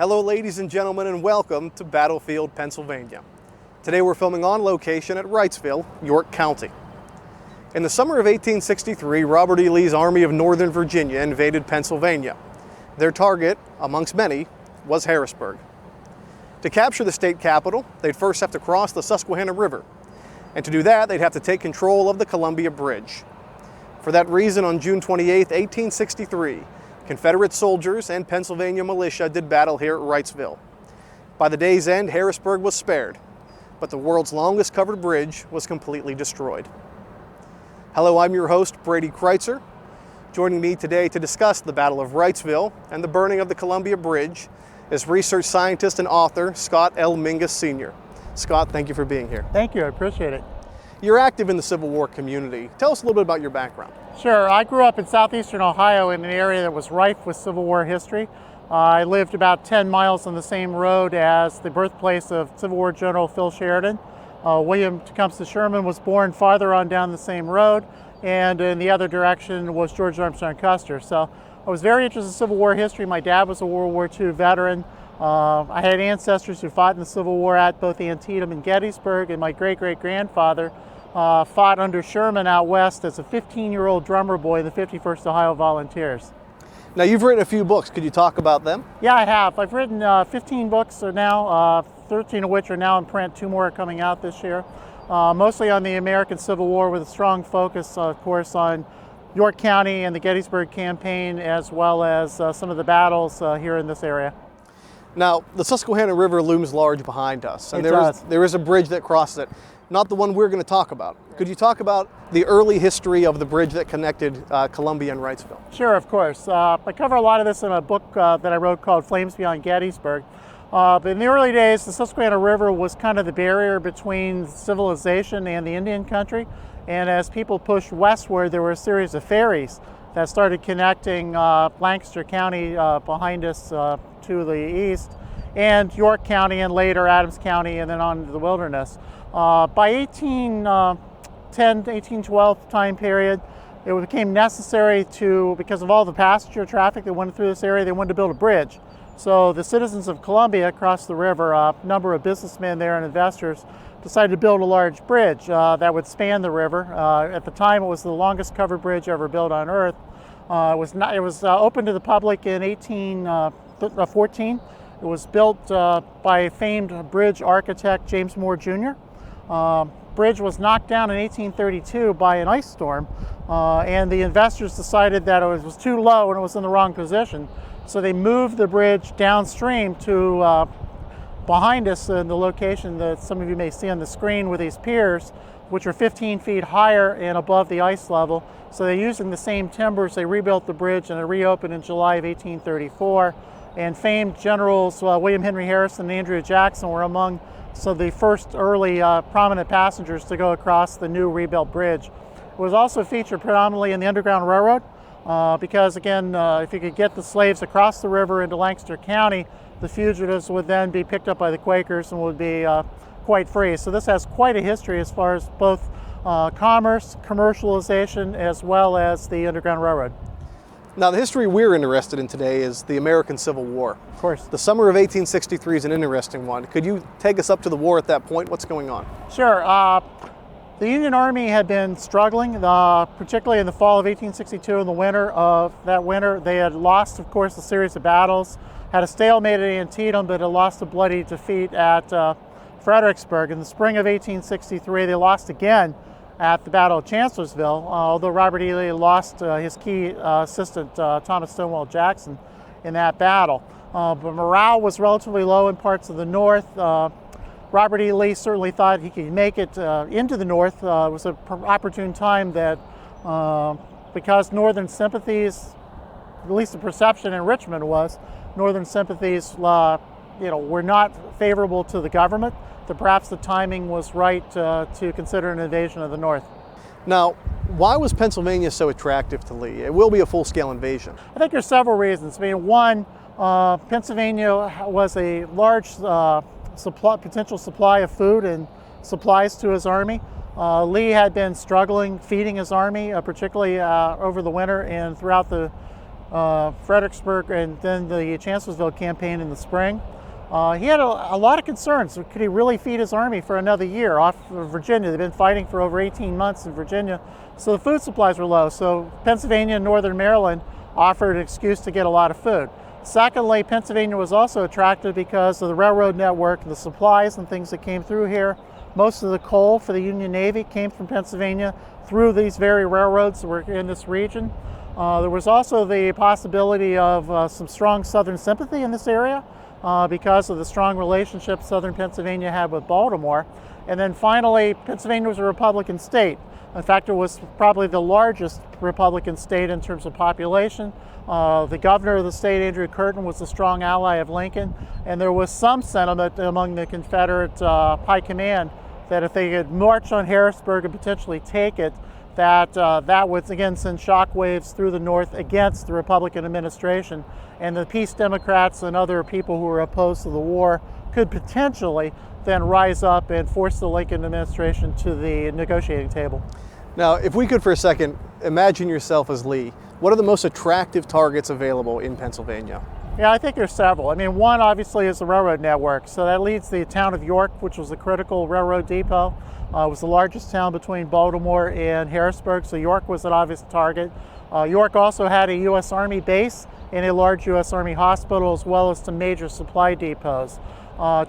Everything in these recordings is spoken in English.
Hello ladies and gentlemen, and welcome to Battlefield, Pennsylvania. Today we're filming on location at Wrightsville, York County. In the summer of 1863, Robert E. Lee's Army of Northern Virginia invaded Pennsylvania. Their target, amongst many, was Harrisburg. To capture the state capital, they'd first have to cross the Susquehanna River. And to do that, they'd have to take control of the Columbia Bridge. For that reason, on June 28, 1863, Confederate soldiers and Pennsylvania militia did battle here at Wrightsville. By the day's end, Harrisburg was spared, but the world's longest covered bridge was completely destroyed. Hello, I'm your host, Brady Kreitzer. Joining me today to discuss the Battle of Wrightsville and the burning of the Columbia Bridge is research scientist and author Scott L. Mingus Sr. Scott, thank you for being here. Thank you, I appreciate it. You're active in the Civil War community. Tell us a little bit about your background. Sure, I grew up in southeastern Ohio in an area that was rife with Civil War history. I lived about 10 miles on the same road as the birthplace of Civil War General Phil Sheridan. William Tecumseh Sherman was born farther on down the same road, and in the other direction was George Armstrong Custer. So I was very interested in Civil War history. My dad was a World War II veteran. I had ancestors who fought in the Civil War at both Antietam and Gettysburg, and my great-great-grandfather fought under Sherman out west as a 15-year-old drummer boy in the 51st Ohio Volunteers. Now, you've written a few books. Could you talk about them? Yeah, I have. I've written 15 books now, 13 of which are now in print, 2 more are coming out this year. Mostly on the American Civil War with a strong focus, of course, on York County and the Gettysburg campaign, as well as some of the battles here in this area. Now, the Susquehanna River looms large behind us, and It there is a bridge that crosses it. Not the one we're going to talk about. Could you talk about the early history of the bridge that connected Columbia and Wrightsville? Sure, of course. I cover a lot of this in a book that I wrote called Flames Beyond Gettysburg. But in the early days, the Susquehanna River was kind of the barrier between civilization and the Indian country. And as people pushed westward, there were a series of ferries that started connecting Lancaster County behind us to the east, and York County, and later Adams County, and then on to the wilderness. By 1810 to 1812 time period, it became necessary to, because of all the passenger traffic that went through this area, they wanted to build a bridge. So the citizens of Columbia across the river, a number of businessmen there and investors, decided to build a large bridge that would span the river. At the time, it was the longest covered bridge ever built on Earth. It was open to the public in 1814. It was built by famed bridge architect James Moore Jr. Bridge was knocked down in 1832 by an ice storm, and the investors decided that it was too low and it was in the wrong position. So they moved the bridge downstream to behind us in the location that some of you may see on the screen with these piers, which are 15 feet higher and above the ice level. So they're using the same timbers. They rebuilt the bridge and it reopened in July of 1834. And famed generals William Henry Harrison and Andrew Jackson were among some of the first early prominent passengers to go across the new rebuilt bridge. It was also featured predominantly in the Underground Railroad because, again, if you could get the slaves across the river into Lancaster County, the fugitives would then be picked up by the Quakers and would be quite free. So this has quite a history as far as both commerce, commercialization, as well as the Underground Railroad. Now, the history we're interested in today is the American Civil War. Of course. The summer of 1863 is an interesting one. Could you take us up to the war at that point? What's going on? Sure. The Union Army had been struggling, particularly in the fall of 1862. In the winter of that winter, they had lost, of course, a series of battles, had a stalemate at Antietam, but had lost a bloody defeat at Fredericksburg. In the spring of 1863, they lost again at the Battle of Chancellorsville, although Robert E. Lee lost his key assistant, Thomas Stonewall Jackson, in that battle. But morale was relatively low in parts of the North. Robert E. Lee certainly thought he could make it into the North. It was an opportune time that because Northern sympathies, at least the perception in Richmond was, Northern sympathies were not favorable to the government, that perhaps the timing was right to consider an invasion of the North. Now, why was Pennsylvania so attractive to Lee? It will be a full-scale invasion. I think there's several reasons. I mean, one, Pennsylvania was a large potential supply of food and supplies to his army. Lee had been struggling feeding his army, particularly over the winter and throughout the Fredericksburg, and then the Chancellorsville campaign in the spring. He had a lot of concerns. Could he really feed his army for another year off of Virginia? They've been fighting for over 18 months in Virginia, so the food supplies were low. So Pennsylvania and Northern Maryland offered an excuse to get a lot of food. Secondly, Pennsylvania was also attractive because of the railroad network, the supplies and things that came through here. Most of the coal for the Union Navy came from Pennsylvania through these very railroads that were in this region. There was also the possibility of some strong Southern sympathy in this area because of the strong relationship Southern Pennsylvania had with Baltimore. And then finally, Pennsylvania was a Republican state. In fact, it was probably the largest Republican state in terms of population. The governor of the state, Andrew Curtin, was a strong ally of Lincoln, and there was some sentiment among the Confederate high command that if they could march on Harrisburg and potentially take it, that would again send shockwaves through the North against the Republican administration, and the Peace Democrats and other people who were opposed to the war could potentially then rise up and force the Lincoln administration to the negotiating table. Now, if we could for a second imagine yourself as Lee, what are the most attractive targets available in Pennsylvania? Yeah, I think there's several. I mean, one obviously is the railroad network. So that leads the town of York, which was a critical railroad depot. It was the largest town between Baltimore and Harrisburg, so York was an obvious target. York also had a U.S. Army base and a large U.S. Army hospital, as well as some major supply depots.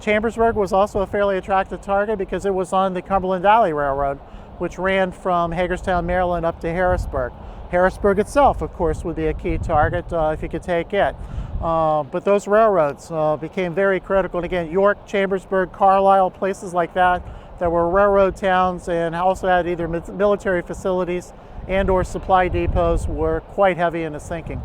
Chambersburg was also a fairly attractive target because it was on the Cumberland Valley Railroad, which ran from Hagerstown, Maryland up to Harrisburg. Harrisburg itself, of course, would be a key target if you could take it. But those railroads became very critical. And again, York, Chambersburg, Carlisle, places like that were railroad towns and also had either military facilities and or supply depots were quite heavy into sinking.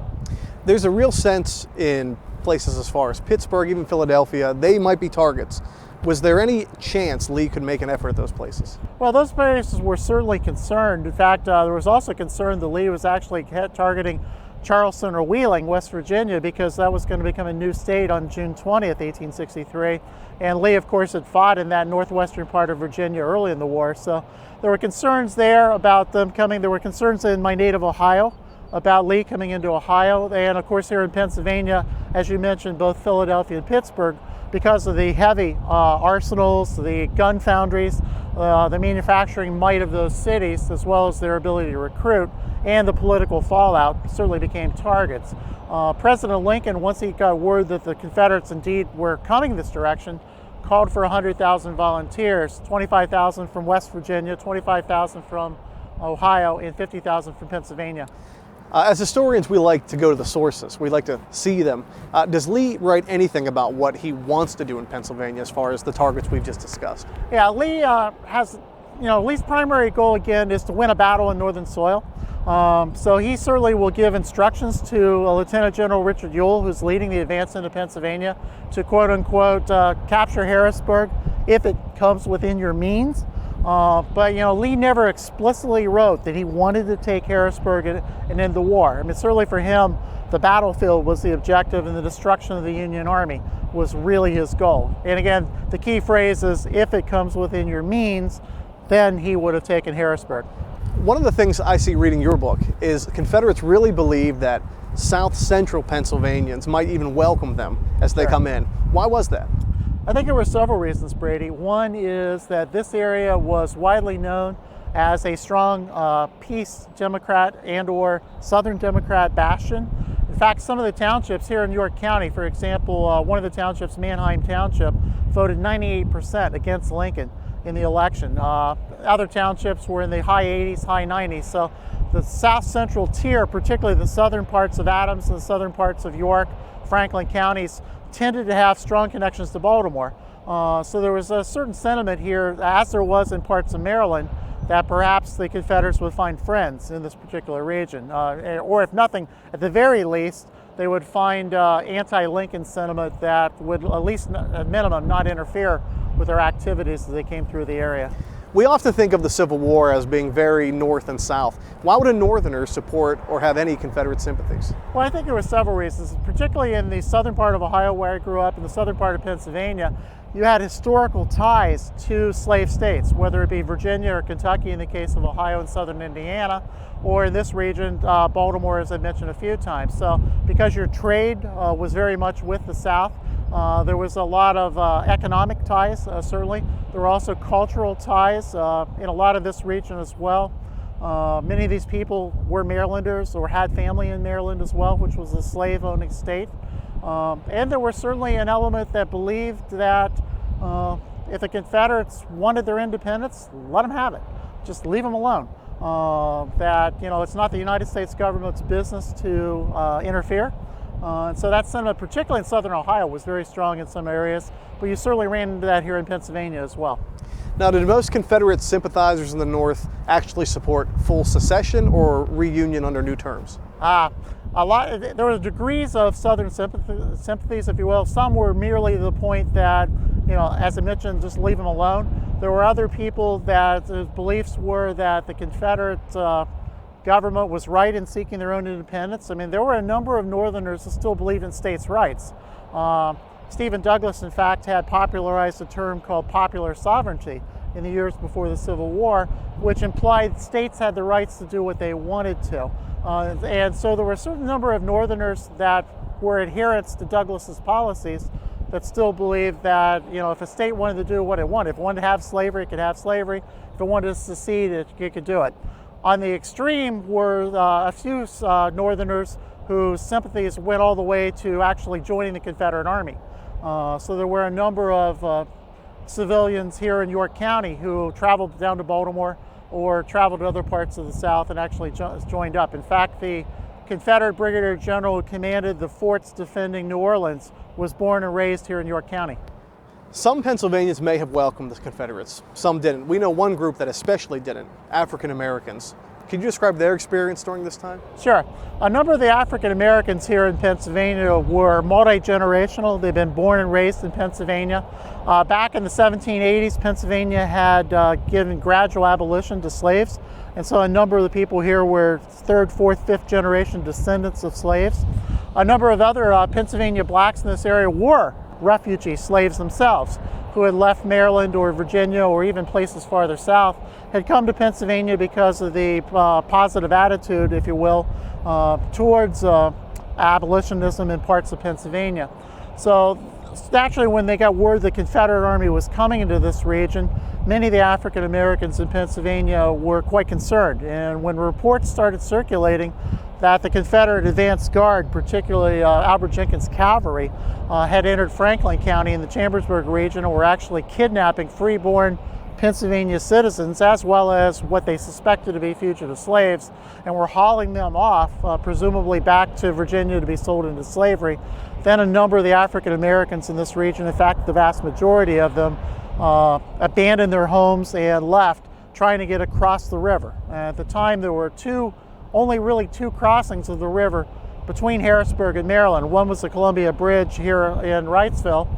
There's a real sense in places as far as Pittsburgh, even Philadelphia, they might be targets. Was there any chance Lee could make an effort at those places? Well, those places were certainly concerned. In fact, there was also concern that Lee was actually targeting Charleston or Wheeling, West Virginia, because that was going to become a new state on June 20th, 1863. And Lee, of course, had fought in that northwestern part of Virginia early in the war. So there were concerns there about them coming. There were concerns in my native Ohio about Lee coming into Ohio. And of course, here in Pennsylvania, as you mentioned, both Philadelphia and Pittsburgh, because of the heavy arsenals, the gun foundries, the manufacturing might of those cities, as well as their ability to recruit, and the political fallout certainly became targets. President Lincoln, once he got word that the Confederates indeed were coming this direction, called for 100,000 volunteers, 25,000 from West Virginia, 25,000 from Ohio, and 50,000 from Pennsylvania. As historians, we like to go to the sources. We like to see them. Does Lee write anything about what he wants to do in Pennsylvania as far as the targets we've just discussed? Yeah, Lee has, Lee's primary goal again is to win a battle in northern soil. So he certainly will give instructions to Lieutenant General Richard Ewell, who's leading the advance into Pennsylvania, to quote unquote capture Harrisburg if it comes within your means. But Lee never explicitly wrote that he wanted to take Harrisburg and end the war. I mean, certainly for him, the battlefield was the objective, and the destruction of the Union Army was really his goal. And again, the key phrase is, if it comes within your means, then he would have taken Harrisburg. One of the things I see reading your book is Confederates really believed that South-Central Pennsylvanians might even welcome them as they come in. Why was that? I think there were several reasons, Brady. One is that this area was widely known as a strong peace Democrat and or Southern Democrat bastion. In fact, some of the townships here in York County, for example, one of the townships, Manheim Township, voted 98% against Lincoln in the election. Other townships were in the high 80s, high 90s. So the South Central tier, particularly the southern parts of Adams and the southern parts of York, Franklin counties, tended to have strong connections to Baltimore. So there was a certain sentiment here, as there was in parts of Maryland, that perhaps the Confederates would find friends in this particular region. Or if nothing, at the very least, they would find anti-Lincoln sentiment that would, at least at minimum, not interfere with their activities as they came through the area. We often think of the Civil War as being very north and south. Why would a northerner support or have any Confederate sympathies? Well, I think there were several reasons, particularly in the southern part of Ohio where I grew up, in the southern part of Pennsylvania. You had historical ties to slave states, whether it be Virginia or Kentucky in the case of Ohio and southern Indiana, or in this region, Baltimore, as I mentioned a few times. So because your trade was very much with the South, there was a lot of economic ties, certainly. There were also cultural ties in a lot of this region as well. Many of these people were Marylanders or had family in Maryland as well, which was a slave-owning state. And there was certainly an element that believed that if the Confederates wanted their independence, let them have it. Just leave them alone. That, it's not the United States government's business to interfere. And so that sentiment, particularly in southern Ohio, was very strong in some areas, but you certainly ran into that here in Pennsylvania as well. Now, did most Confederate sympathizers in the North actually support full secession or reunion under new terms? There were degrees of southern sympathies, if you will. Some were merely to the point that, as I mentioned, just leave them alone. There were other people that the beliefs were that the Confederate government was right in seeking their own independence. I mean, there were a number of Northerners who still believed in states' rights. Stephen Douglas, in fact, had popularized a term called popular sovereignty in the years before the Civil War, which implied states had the rights to do what they wanted to. And so there were a certain number of Northerners that were adherents to Douglas's policies that still believed that, if a state wanted to do what it wanted, if it wanted to have slavery, it could have slavery. If it wanted to secede, it could do it. On the extreme were a few Northerners whose sympathies went all the way to actually joining the Confederate Army. So there were a number of civilians here in York County who traveled down to Baltimore or traveled to other parts of the South and actually joined up. In fact, the Confederate Brigadier General who commanded the forts defending New Orleans was born and raised here in York County. Some Pennsylvanians may have welcomed the Confederates. Some didn't. We know one group that especially didn't, African Americans. Can you describe their experience during this time? Sure. A number of the African Americans here in Pennsylvania were multi-generational. They've been born and raised in Pennsylvania. Back in the 1780s, Pennsylvania had given gradual abolition to slaves. And so a number of the people here were third, fourth, fifth generation descendants of slaves. A number of other Pennsylvania blacks in this area were refugee slaves themselves who had left Maryland or Virginia or even places farther south, had come to Pennsylvania because of the positive attitude, if you will, towards abolitionism in parts of Pennsylvania. So naturally, when they got word the Confederate Army was coming into this region, many of the African Americans in Pennsylvania were quite concerned. And when reports started circulating that the Confederate advance guard, particularly Albert Jenkins' cavalry, had entered Franklin County in the Chambersburg region and were actually kidnapping freeborn Pennsylvania citizens, as well as what they suspected to be fugitive slaves, and were hauling them off, presumably back to Virginia to be sold into slavery. Then a number of the African Americans in this region, in fact the vast majority of them, abandoned their homes and left, trying to get across the river. At the time there were only really two crossings of the river between Harrisburg and Maryland. One was the Columbia Bridge here in Wrightsville,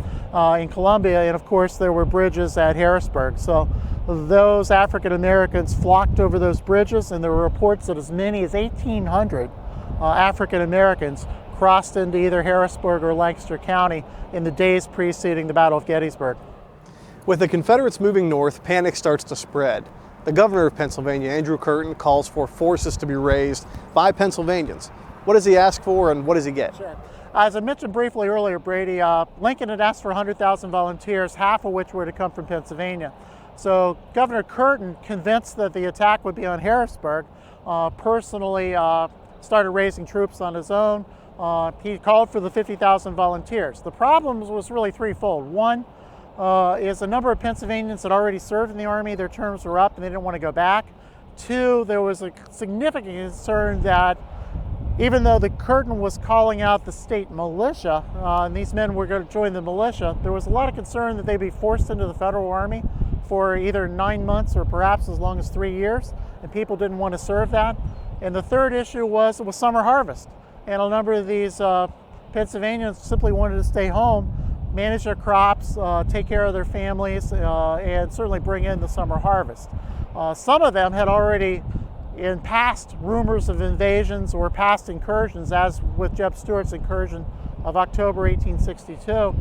in Columbia, and of course there were bridges at Harrisburg. So those African Americans flocked over those bridges, and there were reports that as many as 1,800 African Americans crossed into either Harrisburg or Lancaster County in the days preceding the Battle of Gettysburg. With the Confederates moving north, panic starts to spread. The governor of Pennsylvania, Andrew Curtin, calls for forces to be raised by Pennsylvanians. What does he ask for and what does he get? Sure. As I mentioned briefly earlier, Brady, Lincoln had asked for 100,000 volunteers, half of which were to come from Pennsylvania. So Governor Curtin, convinced that the attack would be on Harrisburg, personally started raising troops on his own. He called for the 50,000 volunteers. The problem was really threefold. One is a number of Pennsylvanians had already served in the Army, their terms were up and they didn't want to go back. Two, there was a significant concern that even though the Curtin was calling out the state militia, and these men were going to join the militia, there was a lot of concern that they'd be forced into the Federal Army for either 9 months or perhaps as long as 3 years, and people didn't want to serve that. And the third issue was it was summer harvest, and a number of these Pennsylvanians simply wanted to stay home manage their crops, take care of their families, and certainly bring in the summer harvest. Some of them had already, in past rumors of invasions or past incursions, as with Jeb Stuart's incursion of October 1862,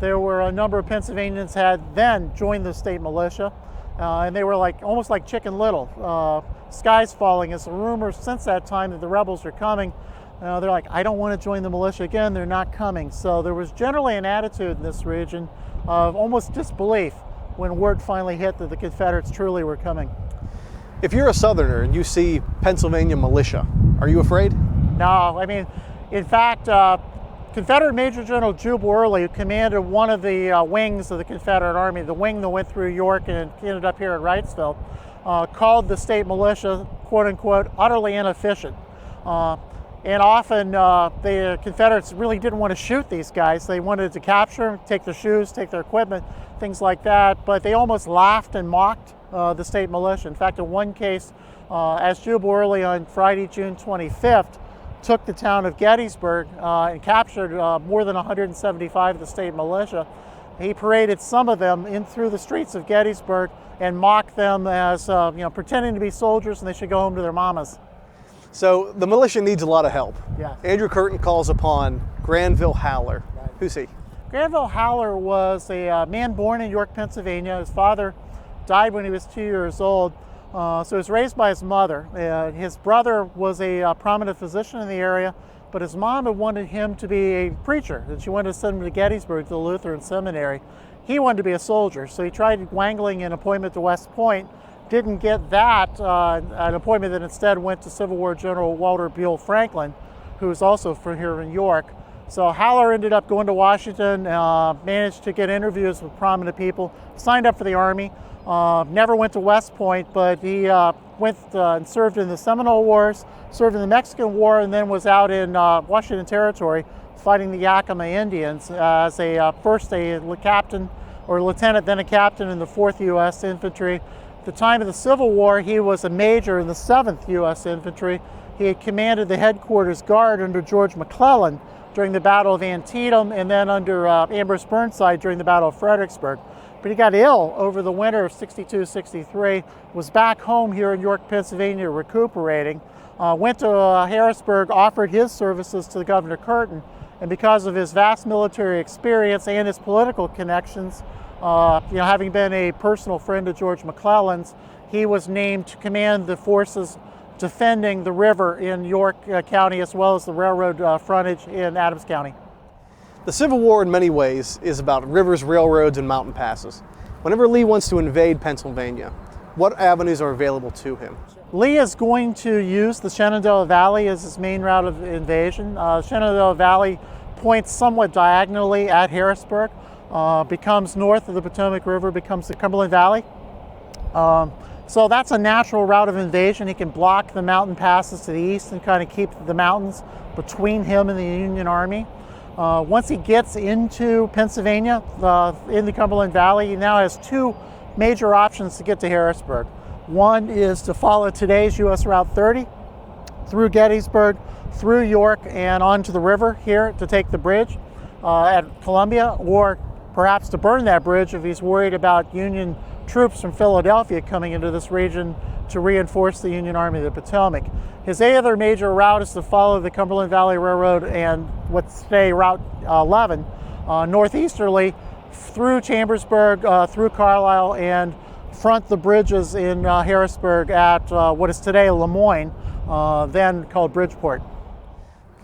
there were a number of Pennsylvanians had then joined the state militia, and they were almost like Chicken Little, skies falling. As the rumors since that time that the rebels are coming, they're like, I don't want to join the militia again, they're not coming. So there was generally an attitude in this region of almost disbelief when word finally hit that the Confederates truly were coming. If you're a Southerner and you see Pennsylvania militia, are you afraid? No, I mean, in fact, Confederate Major General Jubal Early, who commanded one of the wings of the Confederate Army, the wing that went through York and ended up here at Wrightsville, called the state militia, quote unquote, utterly inefficient. And often the Confederates really didn't want to shoot these guys. They wanted to capture them, take their shoes, take their equipment, things like that. But they almost laughed and mocked the state militia. In fact, in one case, as Jubal Early on Friday, June 25th, took the town of Gettysburg and captured more than 175 of the state militia, he paraded some of them in through the streets of Gettysburg and mocked them as pretending to be soldiers and they should go home to their mamas. So the militia needs a lot of help. Yes. Andrew Curtin calls upon Granville Haller. Right. Who's he? Granville Haller was a man born in York, Pennsylvania. His father died when he was 2 years old, so he was raised by his mother. His brother was a prominent physician in the area, but his mom had wanted him to be a preacher, and she wanted to send him to Gettysburg to the Lutheran Seminary. He wanted to be a soldier, so he tried wangling an appointment to West Point. Didn't get that, an appointment that instead went to Civil War General Walter Buell Franklin, who was also from here in York. So Haller ended up going to Washington, managed to get interviews with prominent people, signed up for the Army, never went to West Point, but he went and served in the Seminole Wars, served in the Mexican War, and then was out in Washington Territory fighting the Yakima Indians as first a captain or lieutenant, then a captain in the 4th U.S. Infantry. At the time of the Civil War, he was a major in the 7th U.S. Infantry. He had commanded the headquarters guard under George McClellan during the Battle of Antietam, and then under Ambrose Burnside during the Battle of Fredericksburg. But he got ill over the winter of 62-63, was back home here in York, Pennsylvania, recuperating, went to Harrisburg, offered his services to Governor Curtin, and because of his vast military experience and his political connections, having been a personal friend of George McClellan's, he was named to command the forces defending the river in York County as well as the railroad frontage in Adams County. The Civil War in many ways is about rivers, railroads, and mountain passes. Whenever Lee wants to invade Pennsylvania, what avenues are available to him? Lee is going to use the Shenandoah Valley as his main route of invasion. Shenandoah Valley points somewhat diagonally at Harrisburg, becomes north of the Potomac River, becomes the Cumberland Valley. So that's a natural route of invasion. He can block the mountain passes to the east and kind of keep the mountains between him and the Union Army. Once he gets into Pennsylvania, in the Cumberland Valley, he now has two major options to get to Harrisburg. One is to follow today's U.S. Route 30 through Gettysburg, through York, and onto the river here to take the bridge at Columbia, or perhaps to burn that bridge if he's worried about Union troops from Philadelphia coming into this region to reinforce the Union Army of the Potomac. His other major route is to follow the Cumberland Valley Railroad and what's today Route 11 northeasterly through Chambersburg, through Carlisle, and front the bridges in Harrisburg at what is today Lemoyne, then called Bridgeport.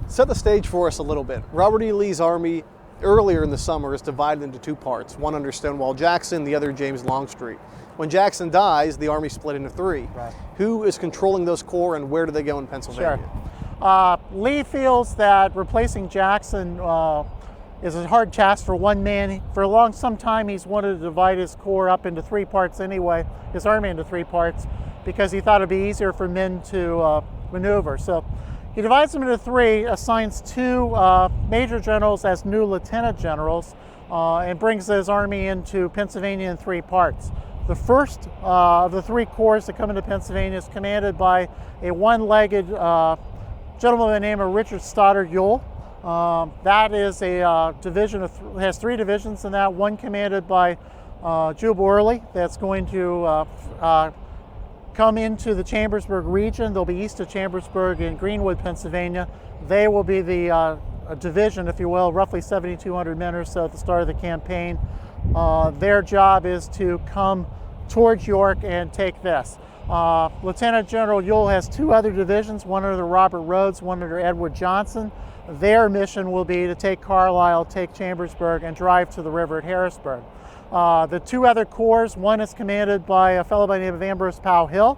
Set the stage for us a little bit. Robert E. Lee's army earlier in the summer is divided into two parts, one under Stonewall Jackson, the other James Longstreet. When Jackson dies, the army split into three. Right. Who is controlling those corps and where do they go in Pennsylvania? Sure. Lee feels that replacing Jackson is a hard task for one man. For some time he's wanted to divide his corps up into three parts anyway, his army into three parts, because he thought it'd be easier for men to maneuver. So he divides them into three, assigns two major generals as new lieutenant generals, and brings his army into Pennsylvania in three parts. The first of the three corps that come into Pennsylvania is commanded by a one-legged gentleman by the name of Richard Stoddard Ewell. That is a division has 3 divisions in that. One commanded by Jube Orley, that's going to come into the Chambersburg region. They'll be east of Chambersburg in Greenwood, Pennsylvania. They will be the division, if you will, roughly 7,200 men or so at the start of the campaign. Their job is to come towards York and take this. Lieutenant General Ewell has 2 other divisions, one under Robert Rhodes, one under Edward Johnson. Their mission will be to take Carlisle, take Chambersburg, and drive to the river at Harrisburg. The 2 other corps, one is commanded by a fellow by the name of Ambrose Powell Hill.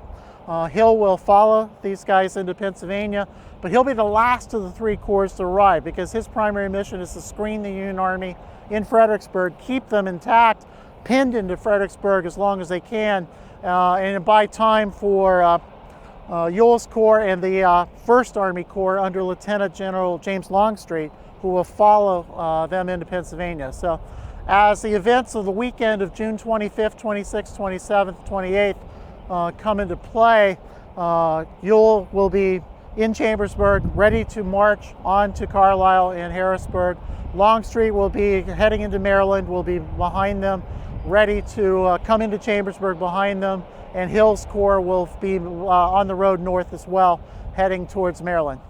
Hill will follow these guys into Pennsylvania, but he'll be the last of the 3 corps to arrive because his primary mission is to screen the Union Army in Fredericksburg, keep them intact, pinned into Fredericksburg as long as they can, and buy time for Ewell's Corps and the 1st Army Corps under Lieutenant General James Longstreet, who will follow them into Pennsylvania. So as the events of the weekend of June 25th, 26th, 27th, 28th come into play, Ewell will be in Chambersburg, ready to march on to Carlisle and Harrisburg. Longstreet will be heading into Maryland, will be behind them, ready to come into Chambersburg behind them, and Hill's Corps will be on the road north as well, heading towards Maryland.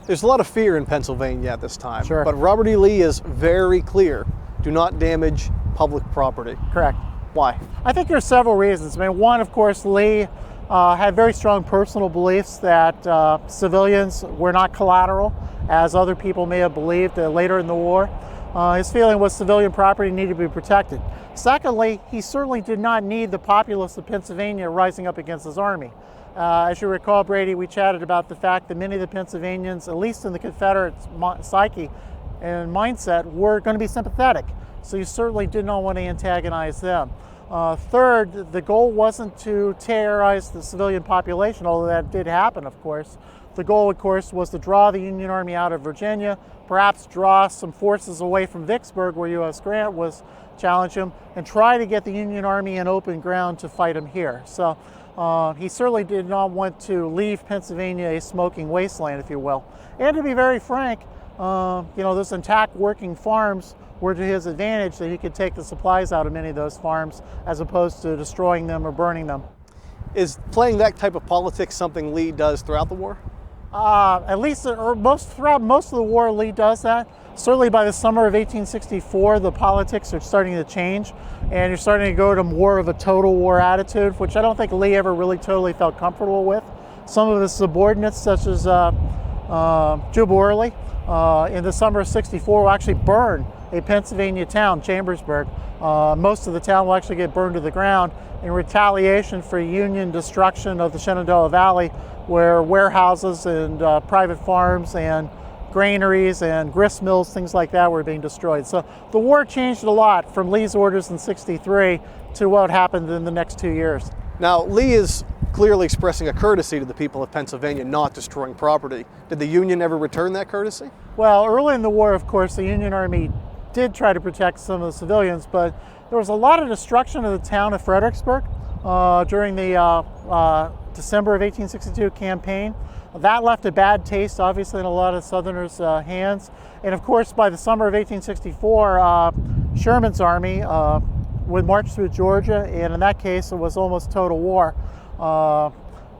There's a lot of fear in Pennsylvania at this time, Sure. but Robert E. Lee is very clear. Do not damage public property. Correct. Why? I think there's several reasons. I mean, one, of course, Lee had very strong personal beliefs that civilians were not collateral, as other people may have believed later in the war. His feeling was civilian property needed to be protected. Secondly, he certainly did not need the populace of Pennsylvania rising up against his army. As you recall, Brady, we chatted about the fact that many of the Pennsylvanians, at least in the Confederate psyche and mindset, were going to be sympathetic. So you certainly did not want to antagonize them. Third, the goal wasn't to terrorize the civilian population, although that did happen, of course. The goal, of course, was to draw the Union Army out of Virginia, perhaps draw some forces away from Vicksburg, where U.S. Grant was, challenge him, and try to get the Union Army in open ground to fight him here. So he certainly did not want to leave Pennsylvania a smoking wasteland, if you will. And to be very frank, those intact working farms were to his advantage, that he could take the supplies out of many of those farms as opposed to destroying them or burning them. Is playing that type of politics something Lee does throughout the war? At least throughout most of the war, Lee does that. Certainly by the summer of 1864, the politics are starting to change, and you're starting to go to more of a total war attitude, which I don't think Lee ever really totally felt comfortable with. Some of his subordinates, such as Jube Orley, in the summer of '64, will actually burn a Pennsylvania town, Chambersburg. Most of the town will actually get burned to the ground in retaliation for Union destruction of the Shenandoah Valley, where warehouses and private farms and granaries and grist mills, things like that, were being destroyed. So the war changed a lot from Lee's orders in '63 to what happened in the next 2 years. Now, Lee is clearly expressing a courtesy to the people of Pennsylvania, not destroying property. Did the Union ever return that courtesy? Well, early in the war, of course, the Union Army did try to protect some of the civilians, but there was a lot of destruction of the town of Fredericksburg during the December of 1862 campaign. That left a bad taste, obviously, in a lot of Southerners' hands. And of course, by the summer of 1864, Sherman's army would march through Georgia, and in that case, it was almost total war.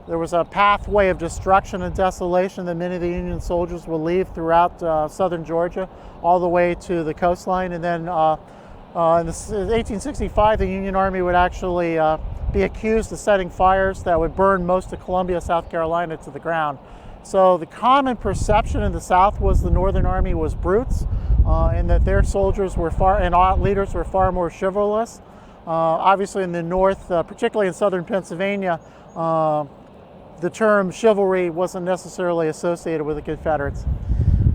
There was a pathway of destruction and desolation that many of the Union soldiers would leave throughout southern Georgia, all the way to the coastline. And then in 1865, the Union Army would actually be accused of setting fires that would burn most of Columbia, South Carolina, to the ground. So the common perception in the South was the Northern Army was brutes, and that their soldiers were leaders were far more chivalrous. Obviously in the North, particularly in southern Pennsylvania, the term chivalry wasn't necessarily associated with the Confederates.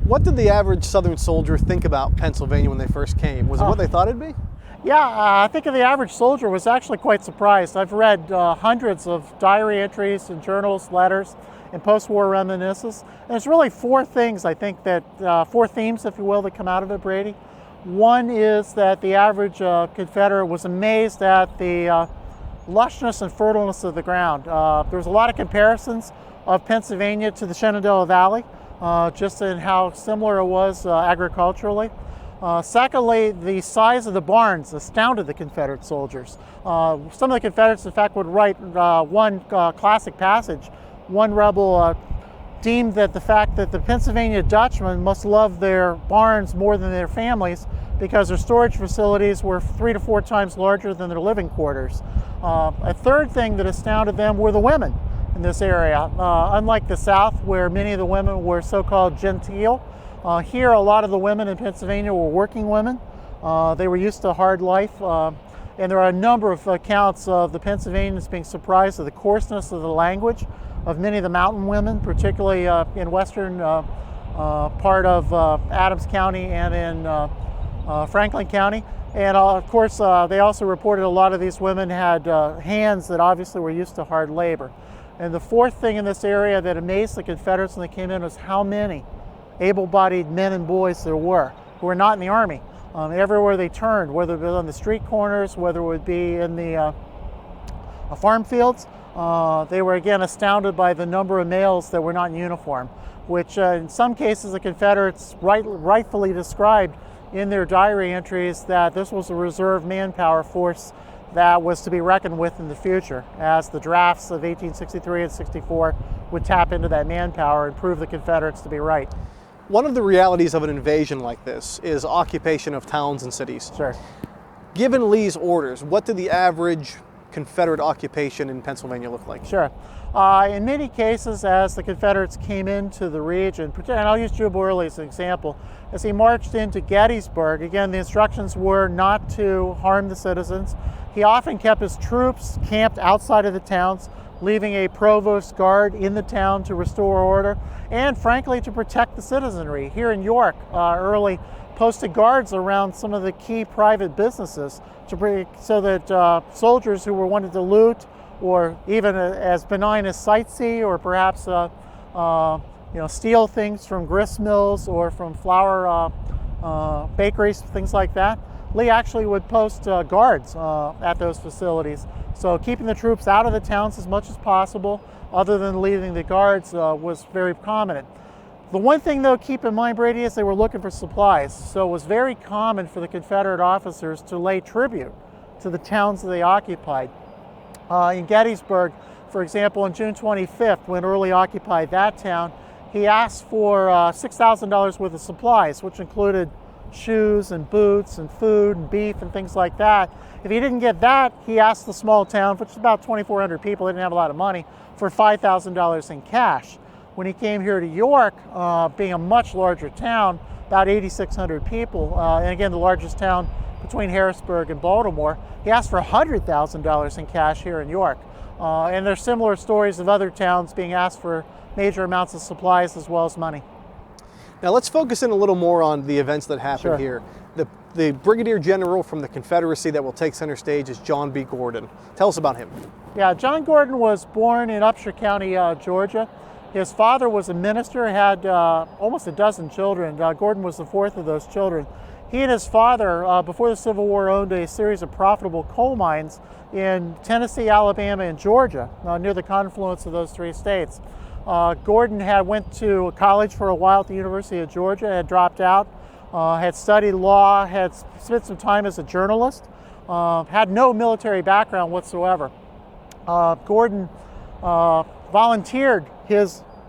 What did the average Southern soldier think about Pennsylvania when they first came? Was it what they thought it'd be? Yeah, I think the average soldier was actually quite surprised. I've read hundreds of diary entries and journals, letters, and post-war reminiscences. And there's really 4 things, I think, that 4 themes, if you will, that come out of it, Brady. One is that the average Confederate was amazed at the lushness and fertileness of the ground. There was a lot of comparisons of Pennsylvania to the Shenandoah Valley. just in how similar it was agriculturally. Secondly, the size of the barns astounded the Confederate soldiers. Some of the Confederates, in fact, would write one classic passage. One rebel deemed that the fact that the Pennsylvania Dutchmen must love their barns more than their families because their storage facilities were 3 to 4 times larger than their living quarters. A third thing that astounded them were the women in this area. Unlike the South, where many of the women were so-called genteel, here a lot of the women in Pennsylvania were working women. They were used to hard life, and there are a number of accounts of the Pennsylvanians being surprised at the coarseness of the language of many of the mountain women, particularly in western part of Adams County and in Franklin County. And of course, they also reported a lot of these women had hands that obviously were used to hard labor. And the fourth thing in this area that amazed the Confederates when they came in was how many able-bodied men and boys there were who were not in the Army. Everywhere they turned, whether it was on the street corners, whether it would be in the farm fields, they were again astounded by the number of males that were not in uniform, which in some cases the Confederates rightfully described in their diary entries that this was a reserve manpower force that was to be reckoned with in the future, as the drafts of 1863 and 64 would tap into that manpower and prove the Confederates to be right. One of the realities of an invasion like this is occupation of towns and cities. Sure. Given Lee's orders, what did the average Confederate occupation in Pennsylvania look like? Sure. In many cases, as the Confederates came into the region, and I'll use Jubal Early as an example, as he marched into Gettysburg, again, the instructions were not to harm the citizens. He often kept his troops camped outside of the towns, leaving a provost guard in the town to restore order, and frankly, to protect the citizenry. Here in York, Early posted guards around some of the key private businesses so that soldiers who were wanted to loot, or even as benign as sightsee, or perhaps steal things from grist mills or from flour bakeries, things like that, Lee actually would post guards at those facilities. So keeping the troops out of the towns as much as possible, other than leaving the guards, was very prominent. The one thing, though, keep in mind, Brady, is they were looking for supplies. So it was very common for the Confederate officers to lay tribute to the towns that they occupied. In Gettysburg, for example, on June 25th, when Early occupied that town, he asked for $6,000 worth of supplies, which included shoes and boots and food and beef and things like that. If he didn't get that, he asked the small town, which is about 2,400 people, they didn't have a lot of money, for $5,000 in cash. When he came here to York, being a much larger town, about 8,600 people, and again the largest town between Harrisburg and Baltimore, he asked for $100,000 in cash here in York. And there's similar stories of other towns being asked for major amounts of supplies as well as money. Now let's focus in a little more on the events that happened here. The Brigadier General from the Confederacy that will take center stage is John B. Gordon. Tell us about him. Yeah, John Gordon was born in Upshur County, Georgia. His father was a minister, had almost a dozen children. Gordon was the fourth of those children. He and his father, before the Civil War, owned a series of profitable coal mines in Tennessee, Alabama, and Georgia, near the confluence of those three states. Gordon went to college for a while at the University of Georgia, had dropped out, had studied law, had spent some time as a journalist, had no military background whatsoever. Gordon volunteered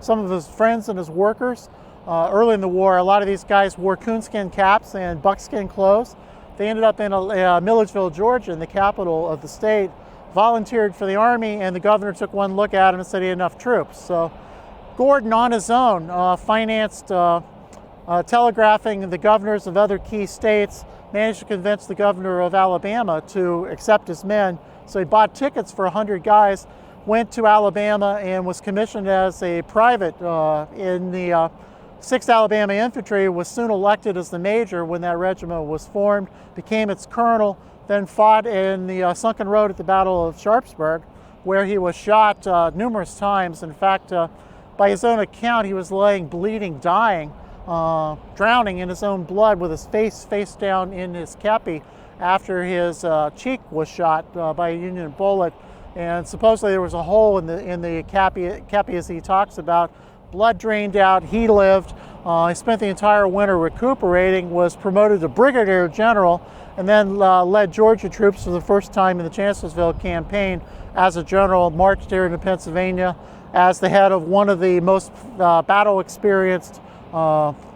some of his friends and his workers. Early in the war, a lot of these guys wore coonskin caps and buckskin clothes. They ended up in Milledgeville, Georgia, in the capital of the state, volunteered for the Army, and the governor took one look at him and said he had enough troops. So Gordon, on his own, financed telegraphing the governors of other key states, managed to convince the governor of Alabama to accept his men. So he bought tickets for 100 guys, went to Alabama, and was commissioned as a private in the 6th Alabama Infantry, was soon elected as the major when that regiment was formed, became its colonel, then fought in the Sunken Road at the Battle of Sharpsburg, where he was shot numerous times. In fact, by his own account, he was laying bleeding, dying, drowning in his own blood with his face down in his kepi after his cheek was shot by a Union bullet. And supposedly there was a hole in the kepi, as he talks about, blood drained out. He lived. He spent the entire winter recuperating, was promoted to brigadier general, and then led Georgia troops for the first time in the Chancellorsville campaign as a general, marched here into Pennsylvania as the head of one of the most battle-experienced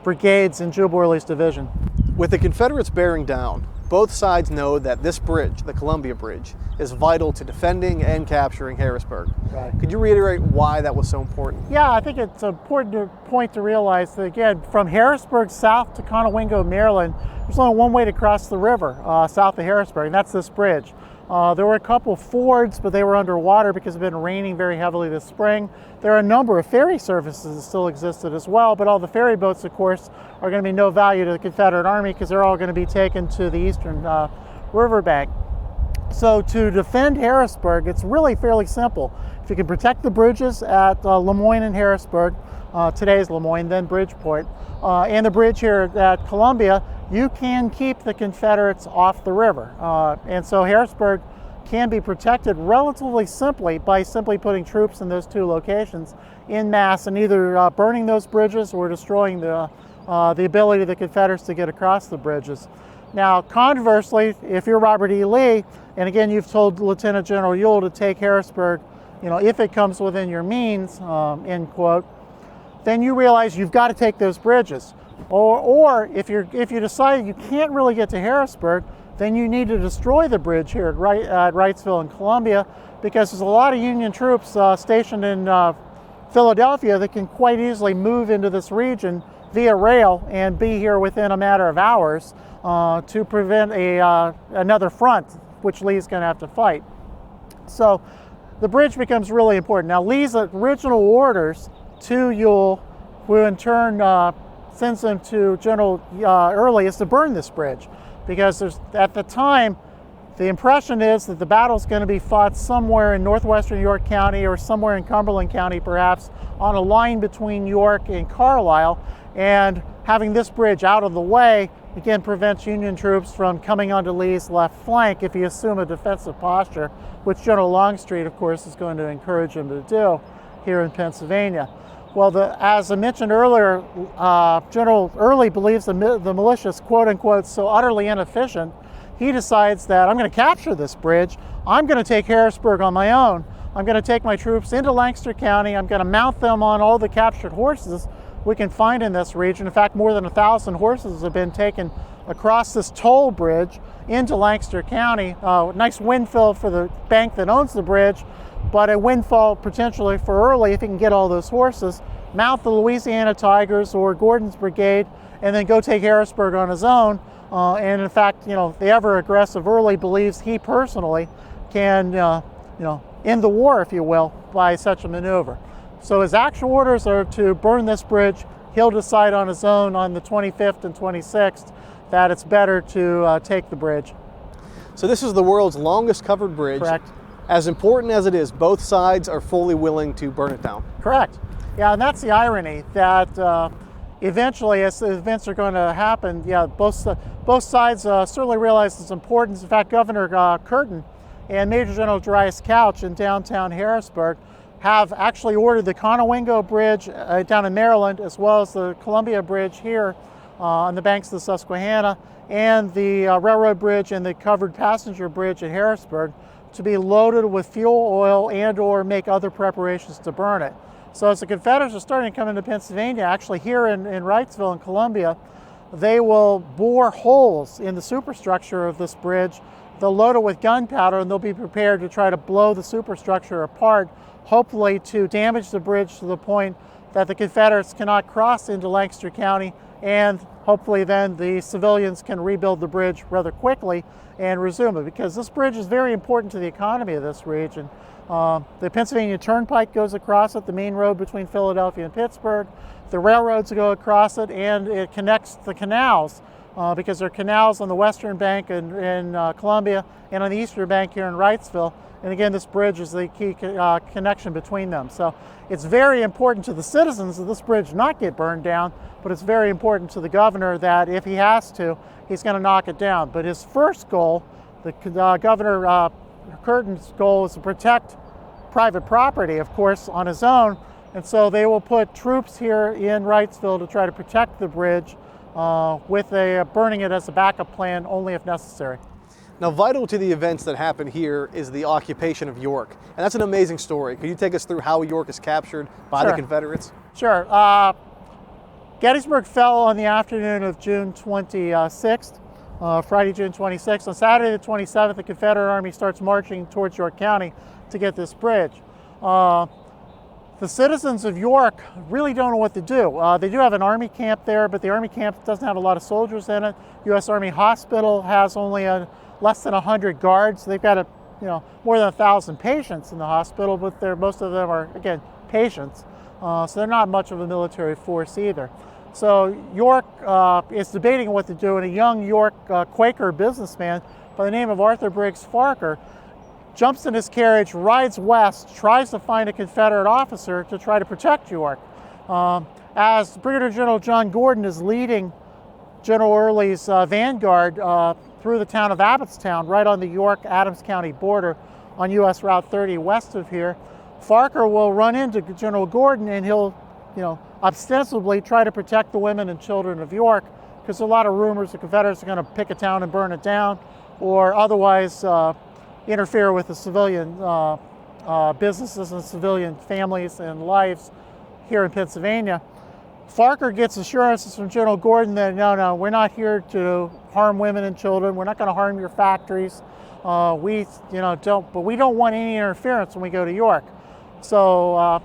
brigades in Jubal Early's division. With the Confederates bearing down, both sides know that this bridge, the Columbia Bridge, is vital to defending and capturing Harrisburg. Right. Could you reiterate why that was so important? Yeah, I think it's an important point to realize that, again, from Harrisburg south to Conowingo, Maryland, there's only one way to cross the river south of Harrisburg, and that's this bridge. There were a couple fords, but they were underwater because it's been raining very heavily this spring. There are a number of ferry services that still existed as well, but all the ferry boats, of course, are going to be no value to the Confederate Army because they're all going to be taken to the eastern riverbank. So to defend Harrisburg, it's really fairly simple. If you can protect the bridges at Lemoyne and Harrisburg, today's Lemoyne, then Bridgeport, and the bridge here at Columbia, you can keep the Confederates off the river. And so Harrisburg can be protected relatively simply by simply putting troops in those two locations en masse and either burning those bridges or destroying the ability of the Confederates to get across the bridges. Now, conversely, if you're Robert E. Lee, and again, you've told Lieutenant General Ewell to take Harrisburg, if it comes within your means, end quote, then you realize you've got to take those bridges. Or if you decide you can't really get to Harrisburg, then you need to destroy the bridge here at Wrightsville and Columbia, because there's a lot of Union troops stationed in Philadelphia that can quite easily move into this region via rail and be here within a matter of hours to prevent another front, which Lee's going to have to fight. So the bridge becomes really important. Now, Lee's original orders to Ewell, who in turn sends them to General Early, is to burn this bridge, because at the time, the impression is that the battle's going to be fought somewhere in northwestern York County or somewhere in Cumberland County, perhaps, on a line between York and Carlisle, and having this bridge out of the way, again, prevents Union troops from coming onto Lee's left flank if you assume a defensive posture, which General Longstreet, of course, is going to encourage him to do here in Pennsylvania. Well, as I mentioned earlier, General Early believes the militia is, quote unquote, so utterly inefficient, he decides that I'm going to capture this bridge, I'm going to take Harrisburg on my own, I'm going to take my troops into Lancaster County, I'm going to mount them on all the captured horses we can find in this region. In fact, more than 1,000 horses have been taken across this toll bridge into Lancaster County. Nice windfall for the bank that owns the bridge, but a windfall potentially for Early if he can get all those horses, mount the Louisiana Tigers or Gordon's Brigade, and then go take Harrisburg on his own. And in fact, the ever-aggressive Early believes he personally can, end the war, if you will, by such a maneuver. So his actual orders are to burn this bridge. He'll decide on his own on the 25th and 26th that it's better to take the bridge. So this is the world's longest covered bridge. Correct. As important as it is, both sides are fully willing to burn it down. Correct. Yeah, and that's the irony, that eventually, as the events are going to happen, both sides certainly realize its importance. In fact, Governor Curtin and Major General Darius Couch in downtown Harrisburg have actually ordered the Conowingo Bridge down in Maryland, as well as the Columbia Bridge here on the banks of the Susquehanna, and the railroad bridge and the covered passenger bridge at Harrisburg to be loaded with fuel oil and or make other preparations to burn it. So as the Confederates are starting to come into Pennsylvania, actually here in Wrightsville and Columbia, they will bore holes in the superstructure of this bridge. They'll load it with gunpowder, and they'll be prepared to try to blow the superstructure apart, hopefully to damage the bridge to the point that the Confederates cannot cross into Lancaster County, and hopefully then the civilians can rebuild the bridge rather quickly and resume it, because this bridge is very important to the economy of this region. The Pennsylvania Turnpike goes across it, the main road between Philadelphia and Pittsburgh. The railroads go across it, and it connects the canals, because there are canals on the western bank in Columbia and on the eastern bank here in Wrightsville. And again, this bridge is the key connection between them. So it's very important to the citizens that this bridge not get burned down, but it's very important to the governor that if he has to, he's going to knock it down. But his first goal, Governor Curtin's goal, is to protect private property, of course, on his own. And so they will put troops here in Wrightsville to try to protect the bridge with burning it as a backup plan only if necessary. Now, vital to the events that happen here is the occupation of York. And that's an amazing story. Could you take us through how York is captured by the Confederates? Sure. Gettysburg fell on the afternoon of June 26th, Friday, June 26th. On Saturday the 27th, the Confederate Army starts marching towards York County to get this bridge. The citizens of York really don't know what to do. They do have an Army camp there, but the Army camp doesn't have a lot of soldiers in it. U.S. Army Hospital has only less than 100 guards. They've got more than 1,000 patients in the hospital, but most of them are, again, patients. So they're not much of a military force either. So York is debating what to do, and a young York Quaker businessman by the name of Arthur Briggs Farquhar jumps in his carriage, rides west, tries to find a Confederate officer to try to protect York. As Brigadier General John Gordon is leading General Early's vanguard through the town of Abbottstown, right on the York-Adams County border on US Route 30 west of here, Farquhar will run into General Gordon, and he'll, ostensibly try to protect the women and children of York, because there's a lot of rumors the Confederates are going to pick a town and burn it down, or otherwise interfere with the civilian businesses and civilian families and lives here in Pennsylvania. Farquhar gets assurances from General Gordon that no, we're not here to harm women and children. We're not going to harm your factories. But we don't want any interference when we go to York. So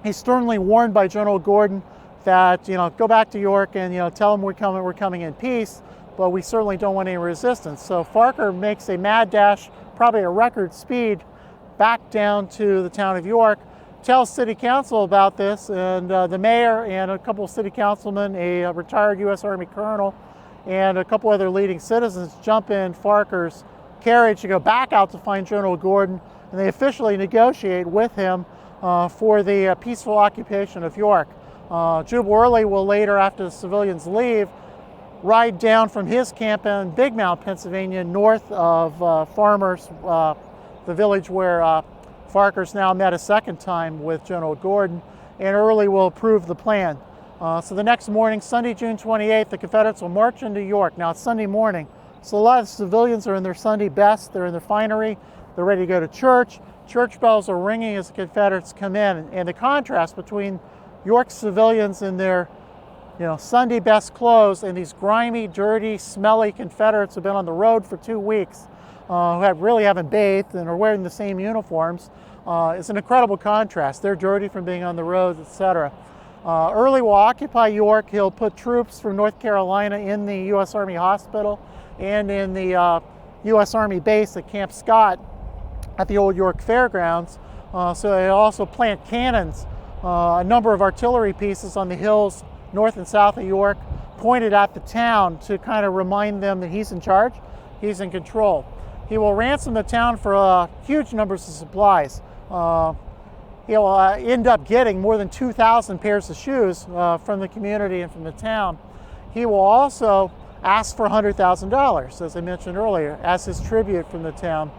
he's sternly warned by General Gordon that go back to York and tell them we're coming in peace, but we certainly don't want any resistance. So Farquhar makes a mad dash, probably a record speed, back down to the town of York, tells City Council about this, and the mayor and a couple of city councilmen, a retired U.S. Army colonel, and a couple other leading citizens jump in Farquhar's carriage to go back out to find General Gordon, and they officially negotiate with him for the peaceful occupation of York. Jubal Early will later, after the civilians leave, ride down from his camp in Big Mount, Pennsylvania, north of Farmers, the village where Farquhar's now met a second time with General Gordon, and Early will approve the plan. So the next morning, Sunday, June 28th, the Confederates will march into York. Now it's Sunday morning, so a lot of civilians are in their Sunday best, they're in their finery, they're ready to go to church. Church bells are ringing as the Confederates come in, and the contrast between York civilians in their Sunday best clothes and these grimy, dirty, smelly Confederates who've been on the road for 2 weeks, who really haven't bathed and are wearing the same uniforms, is an incredible contrast. They're dirty from being on the roads, etc. Early will occupy York. He'll put troops from North Carolina in the U.S. Army Hospital and in the U.S. Army base at Camp Scott at the old York Fairgrounds. So they also plant cannons, a number of artillery pieces on the hills north and south of York, pointed at the town to kind of remind them that he's in charge, he's in control. He will ransom the town for huge numbers of supplies. He'll end up getting more than 2,000 pairs of shoes from the community and from the town. He will also ask for $100,000, as I mentioned earlier, as his tribute from the town.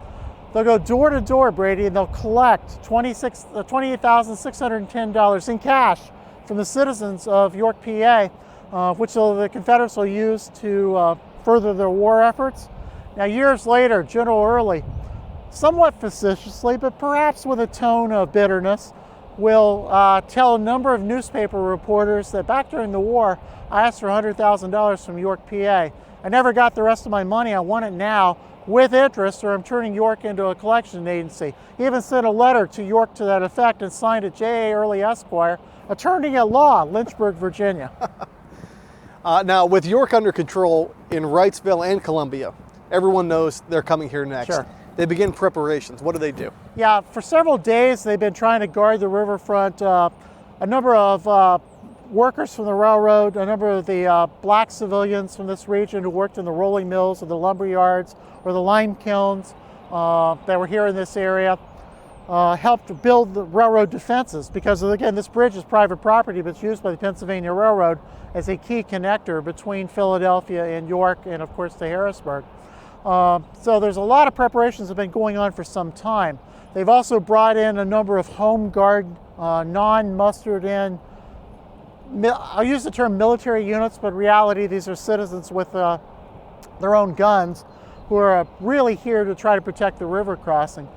They'll go door to door, Brady, and they'll collect $28,610 in cash from the citizens of York, PA, which the Confederates will use to further their war efforts. Now, years later, General Early, somewhat facetiously, but perhaps with a tone of bitterness, will tell a number of newspaper reporters that back during the war, I asked for $100,000 from York, PA. I never got the rest of my money. I want it now with interest, or I'm turning York into a collection agency. He even sent a letter to York to that effect and signed it J.A. Early Esquire, attorney at law, Lynchburg, Virginia. Now, with York under control in Wrightsville and Columbia, everyone knows they're coming here next. Sure. They begin preparations. What do? Yeah, for several days they've been trying to guard the riverfront. A number of workers from the railroad, a number of the black civilians from this region who worked in the rolling mills or the lumber yards or the lime kilns that were here in this area, helped build the railroad defenses, because again, this bridge is private property, but it's used by the Pennsylvania Railroad as a key connector between Philadelphia and York, and of course to Harrisburg. So there's a lot of preparations that have been going on for some time. They've also brought in a number of home guard non-mustered in, I'll use the term military units, but in reality these are citizens with their own guns who are really here to try to protect the river crossing.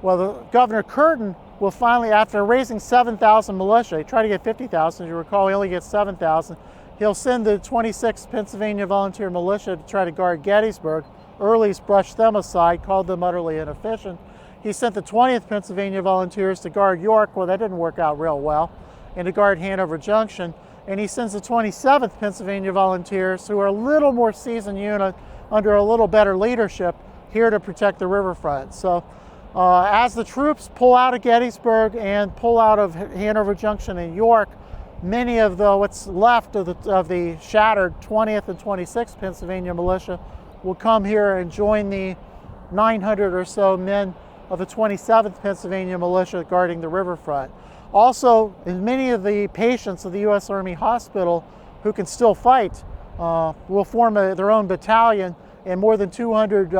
Well, Governor Curtin will finally, after raising 7,000 militia, he tried to get 50,000, as you recall, he only gets 7,000. He'll send the 26th Pennsylvania Volunteer Militia to try to guard Gettysburg. Early's brushed them aside, called them utterly inefficient. He sent the 20th Pennsylvania Volunteers to guard York. Well, that didn't work out real well, and to guard Hanover Junction. And he sends the 27th Pennsylvania Volunteers, who are a little more seasoned unit under a little better leadership, here to protect the riverfront. So as the troops pull out of Gettysburg and pull out of Hanover Junction and York, many of what's left of the shattered 20th and 26th Pennsylvania Militia will come here and join the 900 or so men of the 27th Pennsylvania Militia guarding the riverfront. Also, many of the patients of the U.S. Army Hospital who can still fight will form their own battalion, and more than 200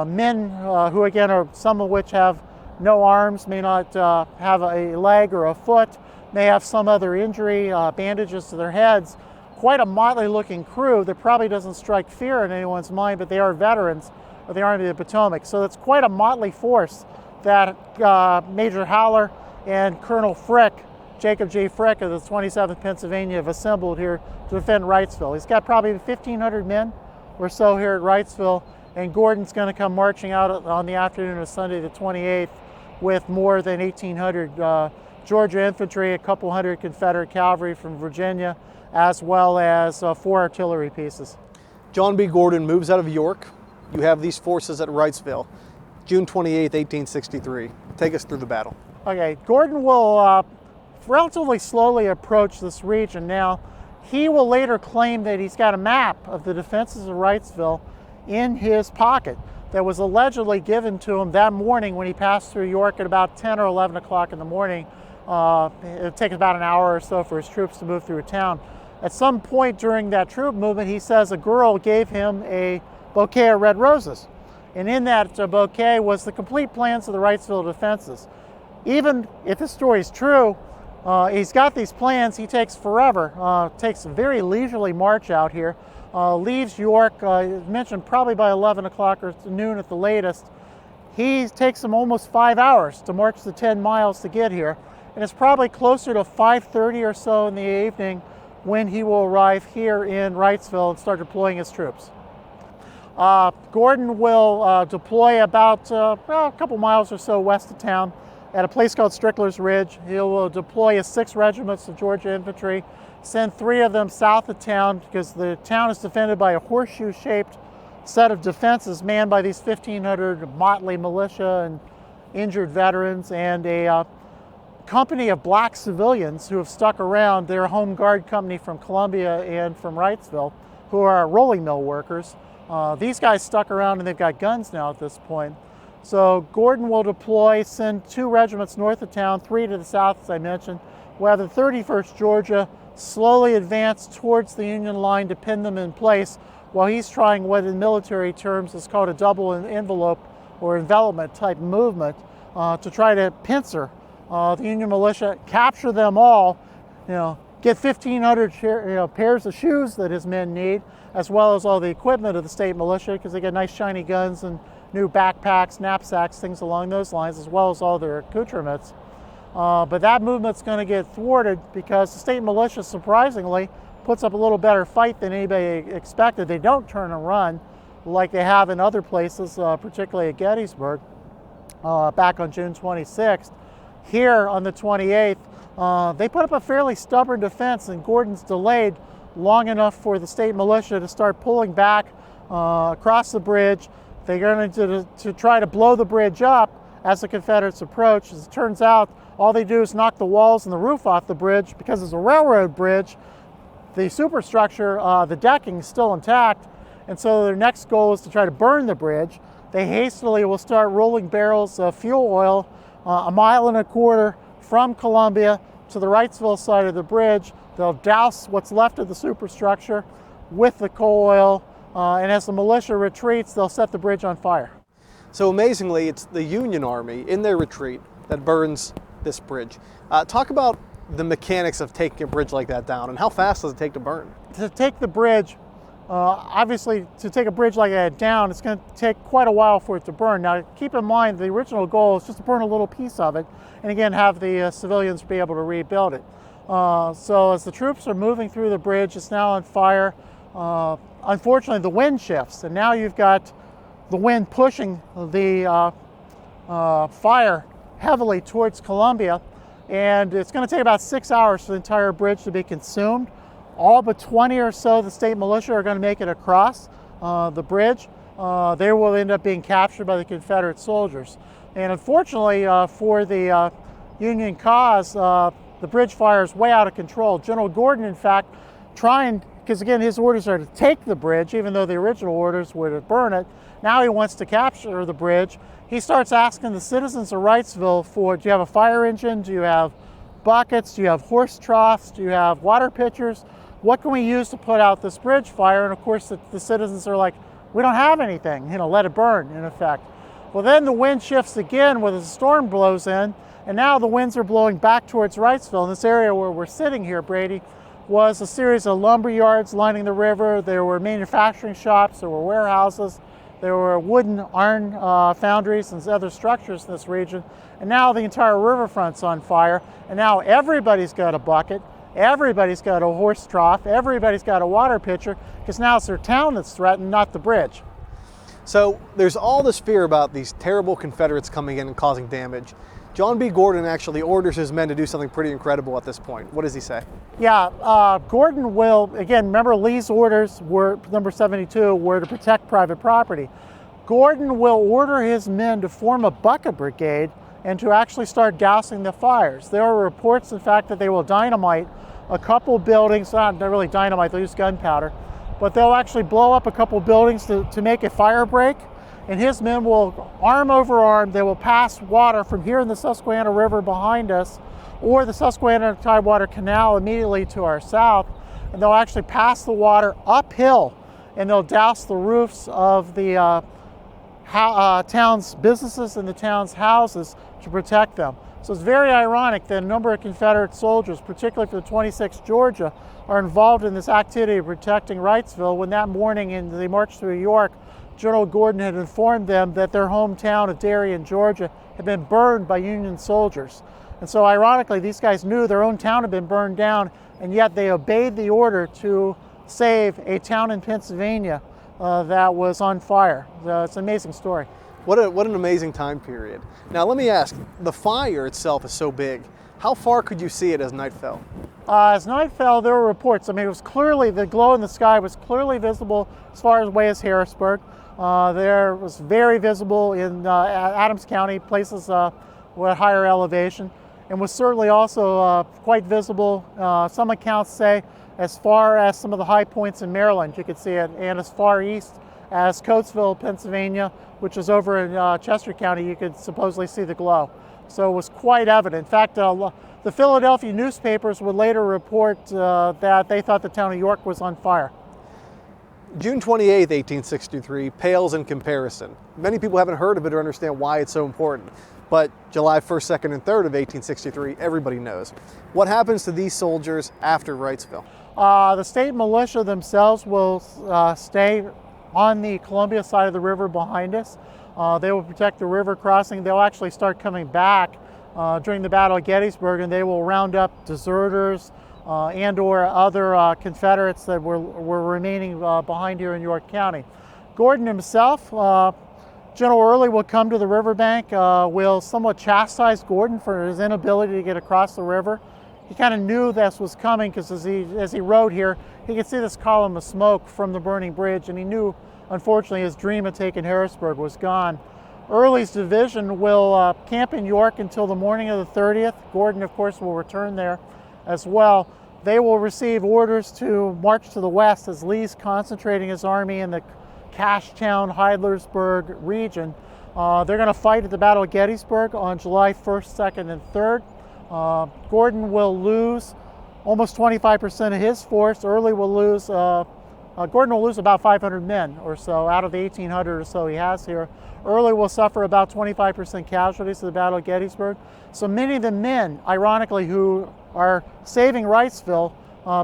men who, again, are some of which have no arms, may not have a leg or a foot, may have some other injury, bandages to their heads. Quite a motley looking crew that probably doesn't strike fear in anyone's mind, but they are veterans of the Army of the Potomac. So it's quite a motley force that Major Haller and Colonel Frick, Jacob J. Frick of the 27th Pennsylvania, have assembled here to defend Wrightsville. He's got probably 1,500 men or so here at Wrightsville, and Gordon's going to come marching out on the afternoon of Sunday the 28th with more than 1,800 Georgia infantry, a couple hundred Confederate cavalry from Virginia, as well as 4 artillery pieces. John B. Gordon moves out of York. You have these forces at Wrightsville, June 28, 1863. Take us through the battle. Okay, Gordon will relatively slowly approach this region. Now, he will later claim that he's got a map of the defenses of Wrightsville in his pocket that was allegedly given to him that morning when he passed through York at about 10 or 11 o'clock in the morning. It takes about an hour or so for his troops to move through a town. At some point during that troop movement, he says a girl gave him a bouquet of red roses. And in that bouquet was the complete plans of the Wrightsville defenses. Even if this story is true, he's got these plans. He takes forever, takes a very leisurely march out here, leaves York, mentioned probably by 11 o'clock or noon at the latest. He takes him almost 5 hours to march the 10 miles to get here. And it's probably closer to 5:30 or so in the evening when he will arrive here in Wrightsville and start deploying his troops. Gordon will deploy about a couple miles or so west of town at a place called Strickler's Ridge. He will deploy his 6 regiments of Georgia infantry, send 3 of them south of town because the town is defended by a horseshoe-shaped set of defenses manned by these 1,500 motley militia and injured veterans, and a company of black civilians who have stuck around. They're a home guard company from Columbia and from Wrightsville who are rolling mill workers. These guys stuck around and they've got guns now at this point. So Gordon will deploy, send 2 regiments north of town, 3 to the south, as I mentioned. We'll have the 31st Georgia slowly advance towards the Union line to pin them in place while he's trying what in military terms is called a double envelope or envelopment type movement to try to pincer the Union militia, capture them all, get 1,500 pairs of shoes that his men need, as well as all the equipment of the state militia, because they get nice shiny guns and new backpacks, knapsacks, things along those lines, as well as all their accoutrements. But that movement's going to get thwarted because the state militia, surprisingly, puts up a little better fight than anybody expected. They don't turn and run like they have in other places, particularly at Gettysburg, back on June 26th. Here on the 28th, they put up a fairly stubborn defense, and Gordon's delayed long enough for the state militia to start pulling back across the bridge. They're going to try to blow the bridge up as the Confederates approach. As it turns out, all they do is knock the walls and the roof off the bridge. Because it's a railroad bridge, the superstructure, the decking is still intact, and so their next goal is to try to burn the bridge. They hastily will start rolling barrels of fuel oil 1.25 miles from Columbia to the Wrightsville side of the bridge. They'll douse what's left of the superstructure with the coal oil, and as the militia retreats, they'll set the bridge on fire. So amazingly, it's the Union Army in their retreat that burns this bridge. Talk about the mechanics of taking a bridge like that down, and how fast does it take to burn? To take the bridge, obviously to take a bridge like that down, it's going to take quite a while for it to burn. Now keep in mind the original goal is just to burn a little piece of it, and again have the civilians be able to rebuild it. So as the troops are moving through the bridge, it's now on fire. Unfortunately the wind shifts, and now you've got the wind pushing the fire heavily towards Columbia, and it's going to take about 6 hours for the entire bridge to be consumed. All but 20 or so of the state militia are going to make it across the bridge. They will end up being captured by the Confederate soldiers. And unfortunately for the Union cause, the bridge fire is way out of control. General Gordon, in fact, because again his orders are to take the bridge, even though the original orders were to burn it. Now he wants to capture the bridge. He starts asking the citizens of Wrightsville for, do you have a fire engine? Do you have buckets? Do you have horse troughs? Do you have water pitchers? What can we use to put out this bridge fire? And of course the citizens are like, we don't have anything, let it burn, in effect. Well, then the wind shifts again when the storm blows in, and now the winds are blowing back towards Wrightsville. And this area where we're sitting here, Brady, was a series of lumber yards lining the river. There were manufacturing shops, there were warehouses, there were wooden iron foundries and other structures in this region. And now the entire riverfront's on fire, and now everybody's got a bucket, everybody's got a horse trough, everybody's got a water pitcher, because now it's their town that's threatened, not the bridge. So there's all this fear about these terrible Confederates coming in and causing damage. John B. Gordon actually orders his men to do something pretty incredible at this point. What does he say? Yeah, Gordon will, again, remember Lee's orders were, number 72, were to protect private property. Gordon will order his men to form a bucket brigade and to actually start dousing the fires. There are reports, in fact, that they will dynamite a couple buildings, not really dynamite, they'll use gunpowder, but they'll actually blow up a couple buildings to make a fire break. And his men will, arm over arm, they will pass water from here in the Susquehanna River behind us, or the Susquehanna Tidewater Canal immediately to our south, and they'll actually pass the water uphill, and they'll douse the roofs of the town's businesses and the town's houses to protect them. So it's very ironic that a number of Confederate soldiers, particularly for the 26th Georgia, are involved in this activity of protecting Wrightsville, when that morning in the march through York, General Gordon had informed them that their hometown of Darien, Georgia, had been burned by Union soldiers. And so ironically, these guys knew their own town had been burned down, and yet they obeyed the order to save a town in Pennsylvania that was on fire. It's an amazing story. What an amazing time period. Now let me ask, the fire itself is so big. How far could you see it as night fell? As night fell, there were reports. I mean, it was clearly, the glow in the sky was clearly visible as far away as Harrisburg. There was very visible in Adams County, places with higher elevation, and was certainly also quite visible, some accounts say, as far as some of the high points in Maryland, you could see it, and as far east as Coatesville, Pennsylvania, which is over in Chester County, you could supposedly see the glow. So it was quite evident. In fact, the Philadelphia newspapers would later report that they thought the town of York was on fire. June 28, 1863 pales in comparison. Many people haven't heard of it or understand why it's so important, but July 1st, 2nd, and 3rd of 1863, everybody knows. What happens to these soldiers after Wrightsville? The state militia themselves will stay on the Columbia side of the river behind us. They will protect the river crossing. They'll actually start coming back during the Battle of Gettysburg, and they will round up deserters and or other Confederates that were remaining behind here in York County. Gordon himself, General Early will come to the riverbank, will somewhat chastise Gordon for his inability to get across the river. He kind of knew this was coming because as he rode here, he could see this column of smoke from the burning bridge, and he knew, unfortunately, his dream of taking Harrisburg was gone. Early's division will camp in York until the morning of the 30th. Gordon, of course, will return there as well. They will receive orders to march to the west as Lee's concentrating his army in the Cashtown, Heidlersburg region. They're going to fight at the Battle of Gettysburg on July 1st, 2nd, and 3rd. Gordon will lose almost 25% of his force. Early will lose Gordon will lose about 500 men or so out of the 1,800 or so he has here. Early will suffer about 25% casualties of the Battle of Gettysburg. So many of the men, ironically, who are saving Wrightsville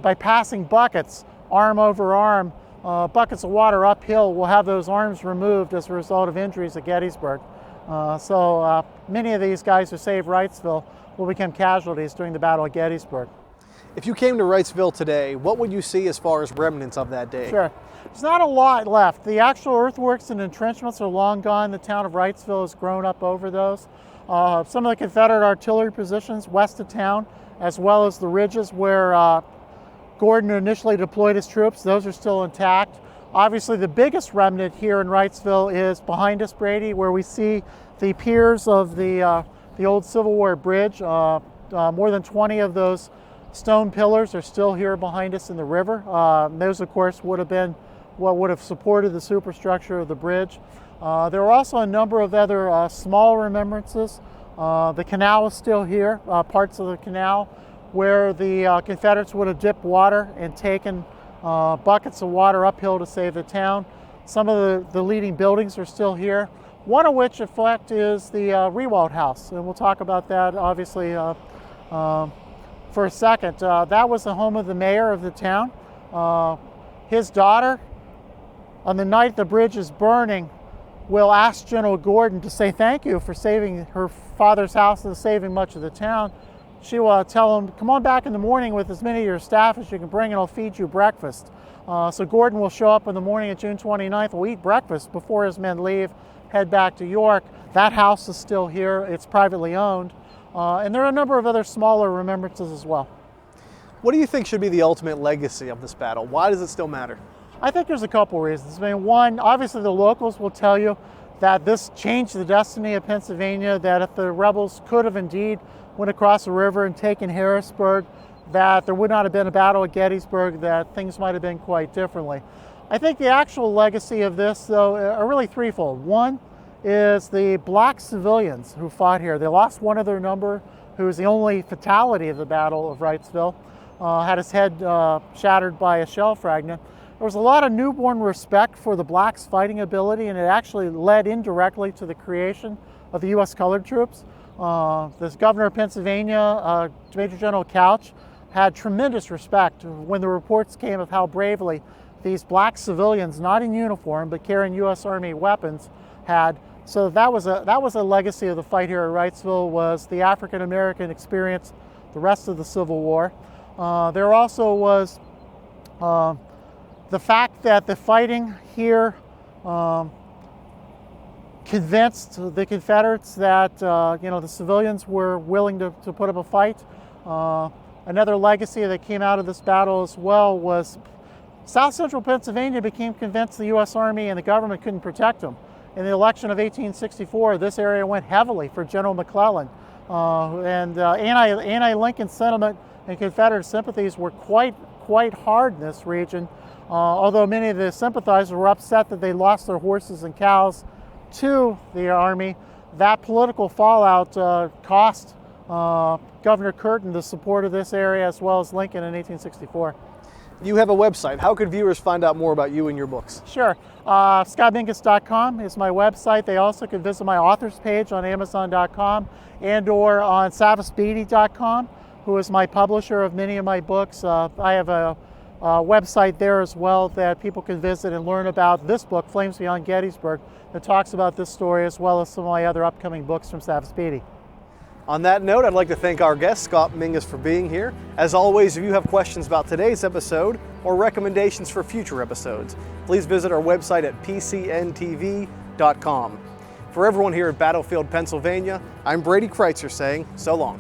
by passing buckets, arm over arm, buckets of water uphill, will have those arms removed as a result of injuries at Gettysburg. So many of these guys who saved Wrightsville will become casualties during the Battle of Gettysburg. If you came to Wrightsville today, what would you see as far as remnants of that day? Sure. There's not a lot left. The actual earthworks and entrenchments are long gone. The town of Wrightsville has grown up over those. Some of the Confederate artillery positions west of town, as well as the ridges where Gordon initially deployed his troops, those are still intact. Obviously, the biggest remnant here in Wrightsville is behind us, Brady, where we see the piers of the old Civil War bridge. More than 20 of those stone pillars are still here behind us in the river. Those, of course, would have been what would have supported the superstructure of the bridge. There were also a number of other small remembrances. The canal is still here, parts of the canal where the Confederates would have dipped water and taken buckets of water uphill to save the town. Some of the leading buildings are still here, one of which, in fact, is the Rewald House, and we'll talk about that, obviously, for a second. That was the home of the mayor of the town. His daughter, on the night the bridge is burning, will ask General Gordon to say thank you for saving her father's house and saving much of the town. She will tell him, come on back in the morning with as many of your staff as you can bring and I'll feed you breakfast. So Gordon will show up in the morning of June 29th, will eat breakfast before his men leave, head back to York. That house is still here, it's privately owned. And there are a number of other smaller remembrances as well. What do you think should be the ultimate legacy of this battle? Why does it still matter? I think there's a couple reasons. I mean, one, obviously the locals will tell you that this changed the destiny of Pennsylvania, that if the rebels could have indeed went across the river and taken Harrisburg, that there would not have been a battle at Gettysburg, that things might have been quite differently. I think the actual legacy of this, though, are really threefold. One is the black civilians who fought here. They lost one of their number, who was the only fatality of the Battle of Wrightsville, had his head shattered by a shell fragment. There was a lot of newborn respect for the blacks' fighting ability, and it actually led indirectly to the creation of the U.S. colored troops. This governor of Pennsylvania, Major General Couch, had tremendous respect when the reports came of how bravely these black civilians, not in uniform but carrying U.S. Army weapons, had. So that was a legacy of the fight here at Wrightsville, was the African American experience the rest of the Civil War. There also was the fact that the fighting here convinced the Confederates that the civilians were willing to put up a fight. Another legacy that came out of this battle as well was Southcentral Pennsylvania became convinced the U.S. Army and the government couldn't protect them. In the election of 1864, this area went heavily for General McClellan, and anti-Lincoln sentiment and Confederate sympathies were quite hard in this region. Although many of the sympathizers were upset that they lost their horses and cows to the Army, that political fallout cost Governor Curtin the support of this area as well as Lincoln in 1864. You have a website. How could viewers find out more about you and your books? Sure. ScottMinkus.com is my website. They also can visit my author's page on Amazon.com and or on SavisBeatty.com, who is my publisher of many of my books. I have a website there as well that people can visit and learn about this book, Flames Beyond Gettysburg, that talks about this story as well as some of my other upcoming books from Savis Beatty. On that note, I'd like to thank our guest, Scott Minkus, for being here. As always, if you have questions about today's episode or recommendations for future episodes, please visit our website at pcntv.com. For everyone here at Battlefield, Pennsylvania, I'm Brady Kreitzer saying so long.